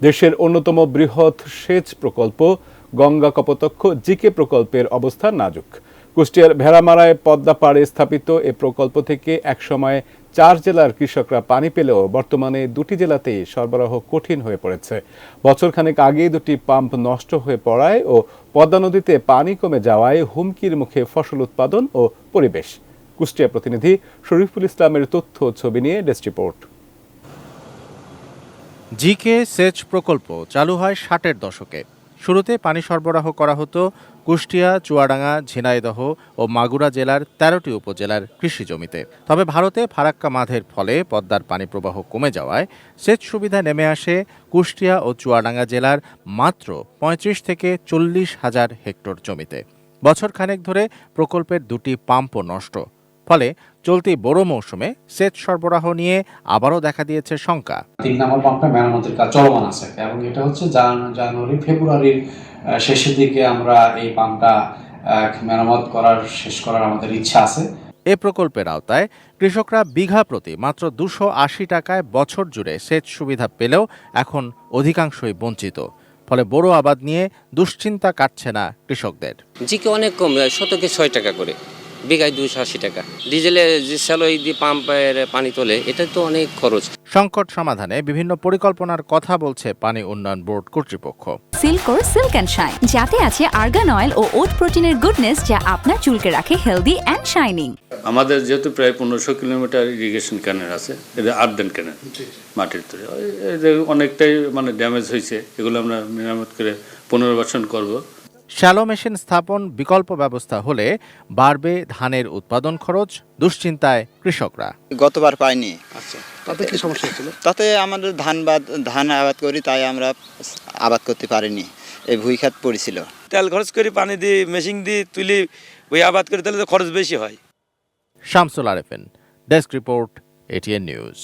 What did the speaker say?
দেশের অন্যতম বৃহৎ সেচ প্রকল্প গঙ্গা কপোতাক্ষ জিকে প্রকল্পের অবস্থা নাজুক। কুষ্টিয়ার ভেড়ামারায় পদ্মা পাড়ে স্থাপিত এ প্রকল্প থেকে একসময় 4 জেলার কৃষকরা পানি পেলেও বর্তমানে 2টি জেলাতেই সরবরাহ কঠিন হয়ে পড়েছে। বছরখানেক আগেই 2টি পাম্প নষ্ট হয়ে পড়ায় ও পদ্মা নদীতে পানি কমে যাওয়ায় হুমকির মুখে ফসল উৎপাদন ও পরিবেশ। কুষ্টিয়া প্রতিনিধি শরীফুল ইসলামের তথ্য ছবি নিয়ে ডেস্ক রিপোর্ট। জিকে সেচ প্রকল্প চালু হয় 60-এর দশকে। শুরুতে পানি সরবরাহ করা হতো কুষ্টিয়া, চুয়াডাঙ্গা, ঝিনাইদহ ও মাগুরা জেলার 13টি উপজেলার কৃষি জমিতে। তবে ভারতে ফারাক্কা বাঁধের ফলে পদ্মার পানি প্রবাহ কমে যাওয়ায় সেচ সুবিধা নেমে আসে কুষ্টিয়া ও চুয়াডাঙ্গা জেলার মাত্র 35 থেকে 40 হাজার হেক্টর জমিতে। বছর খানেক ধরে প্রকল্পের 2টি পাম্পও নষ্ট, ফলে চলতি বড় মৌসুমে সেচ সরবরাহ নিয়ে আবারও দেখা দিয়েছে শঙ্কা। 3 নম্বর পাম্পটা মেরামতের কাজ চলমান আছে এবং এটা হচ্ছে জানুয়ারি ফেব্রুয়ারির শেষের দিকে আমরা এই পাম্পটা মেরামত শেষ করার আমাদের ইচ্ছা আছে। এ প্রকল্পের আওতায় কৃষকরা বিঘা প্রতি মাত্র 280 টাকায় বছর জুড়ে সেচ সুবিধা পেলেও এখন অধিকাংশই বঞ্চিত। ফলে বড় আবাদ নিয়ে দুশ্চিন্তা কাটছে না কৃষকদের। জিকে অনেক কম, শতকে 6 টাকা করে, বিঘায় 280 টাকা। ডিজেলে যে স্যালোই দিয়ে পাম্পের পানি তোলে, এটা তো অনেক খরচ। সংকট সমাধানে বিভিন্ন পরিকল্পনার কথা বলছে পানি উন্নয়ন বোর্ড কর্তৃপক্ষ। সিল্কোর সিল্ক অ্যান্ড শাইন, যাতে আছে আর্গান অয়েল ও ওট প্রোটিনের গুডনেস, যা আপনার চুলকে রাখে হেলদি অ্যান্ড শাইনিং। আমাদের যেহেতু প্রায় 1500 কিলোমিটার ইরিগেশন ক্যানেল আছে, এটা আর্দেন ক্যানেল, মাটির তৈরি অনেকটাই ড্যামেজ হয়েছে। এগুলো আমরা মেরামত করে পুনর্বাসন করব। শ্যালো মেশিন স্থাপন বিকল্প ব্যবস্থা হলে বাড়বে ধানের উৎপাদন খরচ, দুশ্চিন্তায় কৃষকরা। গতবার পাইনি। আচ্ছা, তাতে কি সমস্যা ছিল? তাতে আমাদের ধান আবাদ করি, তাই আমরা আবাদ করতে পারিনি, এই ভুঁইখাত পড়েছিল। তেল খরচ করি, পানি দিয়ে মেশিন দিয়ে তুলি, ওই আবাদ করি, তাহলে তো খরচ বেশি হয়। Shamsul Arefin, desk report, ATN news.